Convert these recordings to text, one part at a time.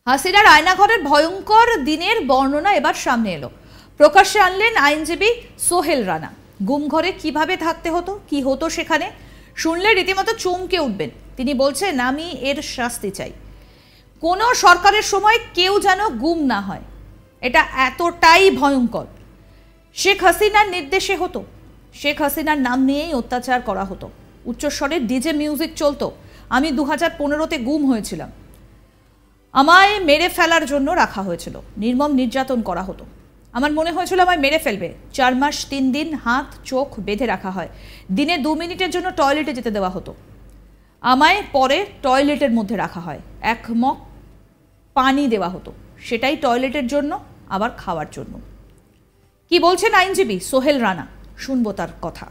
হাসিনার আয়নাঘরের ভয়ঙ্কর দিনের বর্ণনা এবার সামনে এলো। প্রকাশ্যে আনলেন আইনজীবী সোহেল রানা। গুমঘরে কিভাবে থাকতে হতো, কি হতো সেখানে শুনলে রীতিমতো চমকে উঠবেন। তিনি বলছেন, আমি এর শাস্তি চাই। কোনো সরকারের সময় কেউ যেন গুম না হয়, এটা এতটাই ভয়ঙ্কর। শেখ হাসিনার নির্দেশে হতো, শেখ হাসিনার নাম নিয়েই অত্যাচার করা হতো। উচ্চস্বরের ডিজে মিউজিক চলতো। আমি 2015-তে গুম হয়েছিলাম, আমায় মেরে ফেলার জন্য রাখা হয়েছিল, নির্মম নির্যাতন করা হতো। আমার মনে হয়েছিল আমায় মেরে ফেলবে। 4 মাস 3 দিন হাত চোখ বেঁধে রাখা হয়। দিনে 2 মিনিটের জন্য টয়লেটে যেতে দেওয়া হতো। আমায় পরে টয়লেটের মধ্যে রাখা হয়, 1 মগ পানি দেওয়া হতো, সেটাই টয়লেটের জন্য, আবার খাওয়ার জন্য। কি বলছেন আইনজীবী সোহেল রানা, শুনবো তার কথা।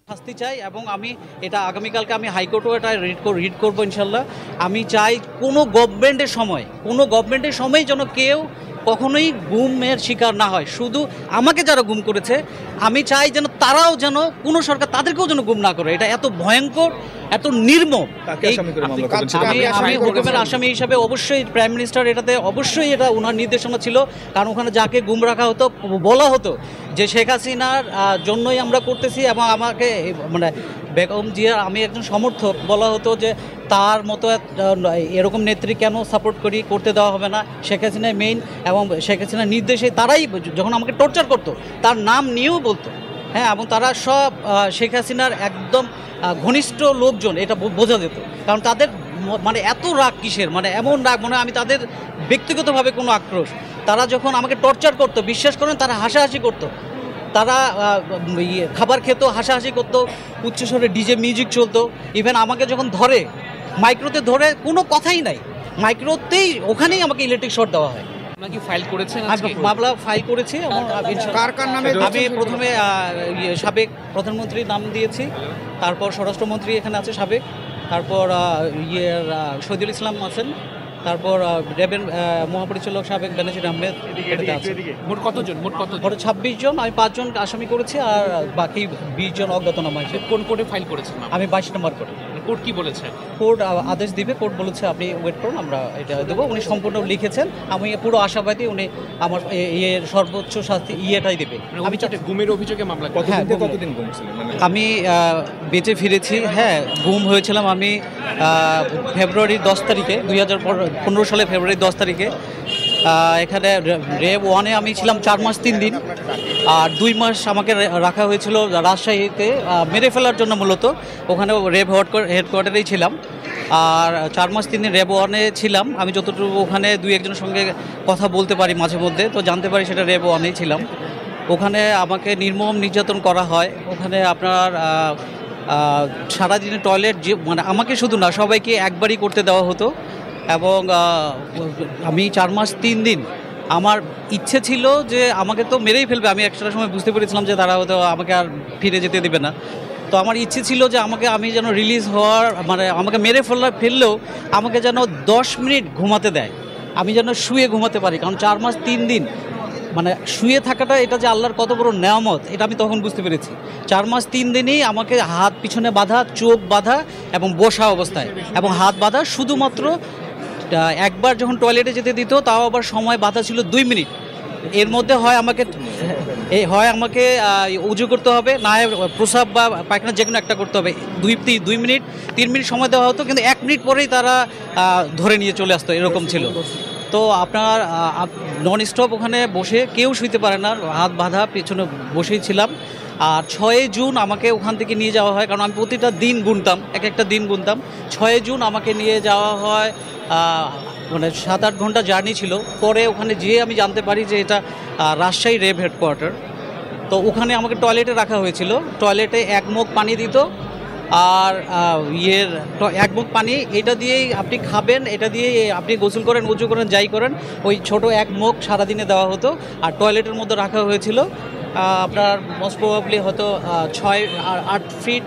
শাস্তি চাই এবং আমি এটা আগামীকালকে আমি হাইকোর্টেও এটা রিড করবো ইনশাল্লাহ। আমি চাই কোনো গভর্নমেন্টের সময় যেন কেউ কখনোই গুমের শিকার না হয়। শুধু আমাকে যারা গুম করেছে আমি চাই যেন তারাও যেন কোনো সরকার তাদেরকেও যেন গুম না করে। এটা এত ভয়ঙ্কর, এত নির্মম। আমি হুকুমের আসামি হিসাবে অবশ্যই প্রাইম মিনিস্টার এটাতে অবশ্যই এটা ওনার নির্দেশনা ছিল, কারণ ওখানে যাকে গুম রাখা হতো বলা হতো যে শেখ হাসিনার জন্যই আমরা করতেছি, এবং আমাকে মানে বেগম জিয়ার আমি একজন সমর্থক বলা হতো যে তার মতো এরকম নেত্রী কেন সাপোর্ট করতে দেওয়া হবে না। শেখ হাসিনাই মেইন, এবং শেখ হাসিনার নির্দেশে তারাই যখন আমাকে টর্চার করতো তার নাম নিয়েও বলতো, হ্যাঁ, এবং তারা সব শেখ হাসিনার একদম ঘনিষ্ঠ লোকজন, এটা বোঝা যেত। কারণ তাদের মানে এত রাগ কিসের, মানে এমন রাগ মনে হয় আমি তাদের ব্যক্তিগতভাবে কোনো আক্রোশ। তারা যখন আমাকে টর্চার করতো, বিশ্বাস করেন তারা হাসাহাসি করতো, তারা খাবার খেত, হাসাহাসি করতো, উচ্চস্বরে ডিজে মিউজিক চলতো। ইভেন আমাকে যখন ধরে মাইক্রোতে ধরে কোনো কথাই নাই, মাইক্রোতেই ওখানেই আমাকে ইলেকট্রিক শর্ট দেওয়া হয়। মামলা ফাইল করেছি। আমি প্রথমে সাবেক প্রধানমন্ত্রীর নাম দিয়েছি, তারপর স্বরাষ্ট্রমন্ত্রী এখানে আছে সাবেক, তারপর শহীদুল ইসলাম আছেন, তারপর র্যাবের মহাপরিচালক সাবেক বেনজির আহমেদ। মোট 26 জন। আমি 5 জন আসামি করেছি, আর বাকি 20 জন অজ্ঞাতনামা হিসেবে। কোন কোর্টে ফাইল করেছেন? আমি 22 নম্বর কোর্টে। কোর্ট কি বলেছে? কোর্ট আদেশ দিবে, কোর্ট বলেছে আপনি ওয়েট করুন, আমরা এটা দেবো। উনি সম্পূর্ণ লিখেছেন, আমি পুরো আশাবাদী উনি আমার সর্বোচ্চ শাস্তি এটাই দেবে। আমি গুমের অভিযোগে মামলা। কতদিন গুম ছিলেন? আমি বেঁচে ফিরেছি, হ্যাঁ, গুম হয়েছিলাম আমি ফেব্রুয়ারির 10 তারিখে, 2015 সালে ফেব্রুয়ারি 10 তারিখে। এখানে রেব 1-এ আমি ছিলাম 4 মাস 3 দিন, আর 2 মাস আমাকে রাখা হয়েছিল রাজশাহীতে মেরে ফেলার জন্য। মূলত ওখানে রেব হেডকোয়ার্টারেই ছিলাম, আর 4 মাস 3 দিন রেব 1-এ ছিলাম। আমি যতটুকু ওখানে 2-1 সঙ্গে কথা বলতে পারি মাঝে মধ্যে, তো জানতে পারি সেটা রেব 1-এই ছিলাম। ওখানে আমাকে নির্মম নির্যাতন করা হয়। ওখানে আপনার সারাদিনে টয়লেট, যে মানে আমাকে শুধু না সবাইকে একবারই করতে দেওয়া হতো। এবং আমি 4 মাস 3 দিন আমার ইচ্ছে ছিল যে আমাকে তো মেরেই ফেলবে। আমি একটা সময় বুঝতে পেরেছিলাম যে তারা হয়তো আমাকে আর ফিরে যেতে দেবে না। তো আমার ইচ্ছে ছিল যে আমি যেন রিলিজ হওয়ার, মানে আমাকে মেরে ফেললেও আমাকে যেন 10 মিনিট ঘুমাতে দেয়, আমি যেন শুয়ে ঘুমাতে পারি। কারণ 4 মাস 3 দিন মানে শুয়ে থাকাটা, এটা যে আল্লাহর কত বড় নেয়ামত, এটা আমি তখন বুঝতে পেরেছি। 4 মাস 3 দিনই আমাকে হাত পিছনে বাঁধা, চোখ বাঁধা এবং বসা অবস্থায়, এবং হাত বাঁধা শুধুমাত্র একবার যখন টয়লেটে যেতে দিত, তাও আবার সময় বাঁধা ছিল 2 মিনিট। এর মধ্যে হয় আমাকে উজু করতে হবে, না প্রসাব বা পায়খানা যে কোনো একটা করতে হবে। 2 মিনিট 3 মিনিট সময় দেওয়া হতো, কিন্তু 1 মিনিট পরেই তারা ধরে নিয়ে চলে আসতো, এরকম ছিল। তো আপনার নন স্টপ ওখানে বসে, কেউ শুইতে পারে না, হাত বাঁধা, পেছনে বসেই ছিলাম। আর 6 জুন আমাকে ওখান থেকে নিয়ে যাওয়া হয়, কারণ আমি প্রতিটা দিন গুনতাম, একটা দিন গুনতাম। 6 জুন আমাকে নিয়ে যাওয়া হয়, মানে 7-8 ঘন্টা জার্নি ছিল। পরে ওখানে যেয়ে আমি জানতে পারি যে এটা রাজশাহী রেব হেডকোয়ার্টার। তো ওখানে আমাকে টয়লেটে রাখা হয়েছিল। টয়লেটে 1 মগ পানি দিত, আর 1 মগ পানি, এটা দিয়েই আপনি খাবেন, এটা দিয়ে আপনি গোসল করেন, উজু করেন, যাই করেন, ওই ছোট 1 মগ সারাদিনে দেওয়া হতো। আর টয়লেটের মধ্যে রাখা হয়েছিল আপনার মোস্ট প্রবাবলি হয়তো 6-8 ফিট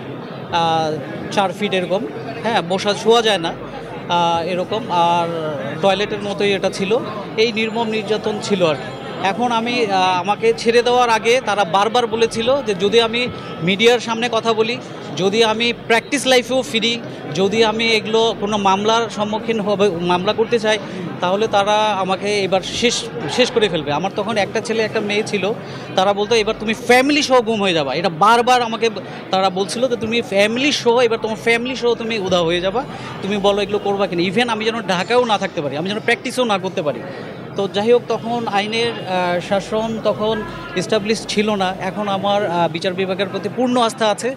4 ফিট এরকম, হ্যাঁ, শোয়া যায় না এরকম। আর টয়লেটের মতোই এটা ছিল। এই নির্মম নির্যাতন ছিল আর কি। এখন আমাকে ছেড়ে দেওয়ার আগে তারা বারবার বলেছিল যে যদি আমি মিডিয়ার সামনে কথা বলি, যদি আমি প্র্যাকটিস লাইফেও ফিরি, যদি আমি এগুলো কোনো মামলার সম্মুখীন মামলা করতে চাই, তাহলে তারা আমাকে এবার শেষ করে ফেলবে। আমার তখন একটা ছেলে একটা মেয়ে ছিল, তারা বলতো এবার তুমি ফ্যামিলি সহ গুম হয়ে যাবা। এটা বারবার আমাকে তারা বলছিল যে তুমি ফ্যামিলি সহ, এবার তোমার ফ্যামিলি সহ তুমি উধাও হয়ে যাবা, তুমি বলো এগুলো করবা কিনা। ইভেন আমি যেন ঢাকাও না থাকতে পারি, আমি যেন প্র্যাকটিসও না করতে পারি। তো যাই হোক, তখন আইনের শাসন তখন এস্টাবলিশ ছিল না। এখন আমার বিচার বিভাগের প্রতি পূর্ণ আস্থা আছে।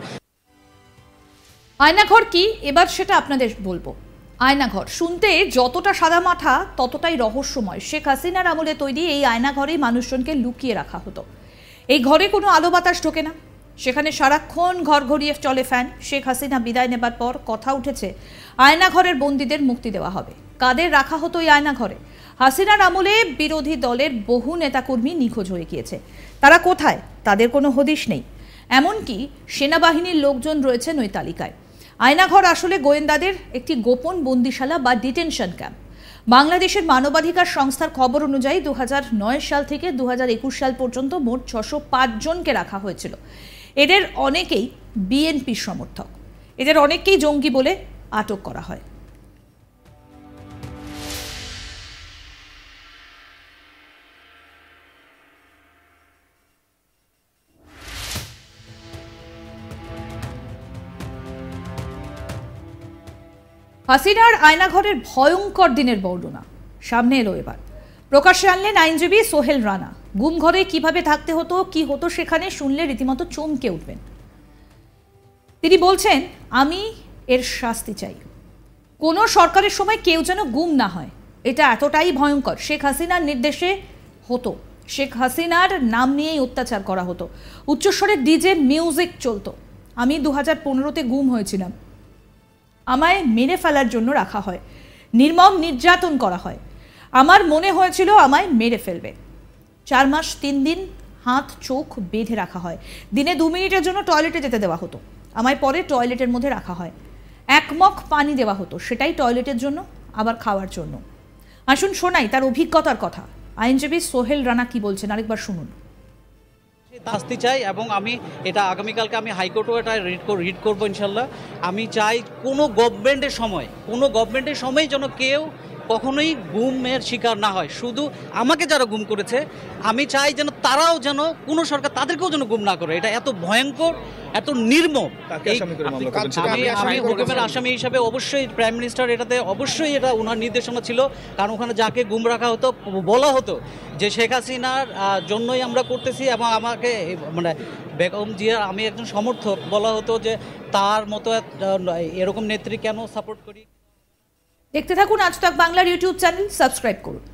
আয়নাঘর কি এবার সেটা আপনাদের বলবো। আয়নাঘর শুনতে যতটা সাদামাঠা ততটাই রহস্যময়। শেখ হাসিনার আমলে তৈরি এই আয়নাঘরেই মানুষজনকে লুকিয়ে রাখা হতো। এই ঘরে কোনো আলো বাতাস ঢোকে না, সেখানে সারাক্ষণ ঘর ঘড়িয়ে চলে ফ্যান। শেখ হাসিনা বিদায় নেবার পর কথা উঠেছে আয়নাঘরের বন্দীদের মুক্তি দেওয়া হবে। কাদের রাখা হতো এই আয়নাঘরে? হাসিনার আমলে বিরোধী দলের বহু নেতাকর্মী নিখোঁজ হয়ে গিয়েছে। তারা কোথায়? তাদের কোনো হদিশ নেই। এমনকি সেনাবাহিনীর লোকজন রয়েছেন ওই তালিকায়। আয়নাঘর আসলে গোয়েন্দাদের একটি গোপন বন্দিশালা বা ডিটেনশন ক্যাম্প। বাংলাদেশের মানবাধিকার সংস্থার খবর অনুযায়ী 2009 সাল থেকে 2021 সাল পর্যন্ত মোট 605 জনকে রাখা হয়েছিল। এদের অনেকেই বিএনপির সমর্থক, এদের অনেককেই জঙ্গি বলে আটক করা হয়। হাসিনার আয়নাঘরের ভয়ঙ্কর দিনের বর্ণনা সামনে এলো এবার। প্রকাশ্যে আনলেন আইনজীবী সোহেল রানা। গুম ঘরে কিভাবে থাকতে হতো, কি হতো সেখানে শুনলে রীতিমতো চমকে উঠবেন। তিনি বলছেন, আমি এর শাস্তি চাই। কোনো সরকারের সময় কেউ যেন গুম না হয়, এটা এতটাই ভয়ঙ্কর। শেখ হাসিনার নির্দেশে হতো, শেখ হাসিনার নাম নিয়েই অত্যাচার করা হতো। উচ্চস্বরে ডিজে মিউজিক চলতো। আমি 2015-তে গুম হয়েছিলাম, আমায় মেরে ফেলার জন্য রাখা হয়, নির্মম নির্যাতন করা হয়। আমার মনে হয়েছিল আমায় মেরে ফেলবে। 4 মাস 3 দিন হাত চোখ বেঁধে রাখা হয়। দিনে 2 মিনিটের জন্য টয়লেটে যেতে দেওয়া হতো। আমায় পরে টয়লেটের মধ্যে রাখা হয়। 1 মগ পানি দেওয়া হতো, সেটাই টয়লেটের জন্য, আবার খাওয়ার জন্য। আসুন শোনাই তার অভিজ্ঞতার কথা। আইনজীবী সোহেল রানা কি বলছেন, আরেকবার শুনুন। শাস্তি চাই এবং আমি এটা আগামীকালকে আমি হাইকোর্টেও এটা রিড করবো ইনশাল্লাহ। আমি চাই কোনো গভর্নমেন্টের সময় যেন কেউ কখনোই গুমের শিকার না হয়। শুধু আমাকে যারা গুম করেছে, আমি চাই যেন তারাও যেন কোনো সরকার তাদেরকেও যেন গুম না করে। এটা এত ভয়ঙ্কর, এত নির্মম। আমি হুকুমের আসামি হিসাবে অবশ্যই প্রাইম মিনিস্টার এটাতে অবশ্যই এটা ওনার নির্দেশনা ছিল। কারণ ওখানে যাকে গুম রাখা হতো বলা হতো যে শেখ হাসিনার জন্যই আমরা করতেছি, এবং আমাকে মানে বেগম জিয়ার আমি একজন সমর্থক বলা হতো যে তার মতো এরকম নেত্রী কেন সাপোর্ট করি। দেখতে থাকুন আজ তাক বাংলার ইউটিউব চ্যানেল, সাবস্ক্রাইব করুন।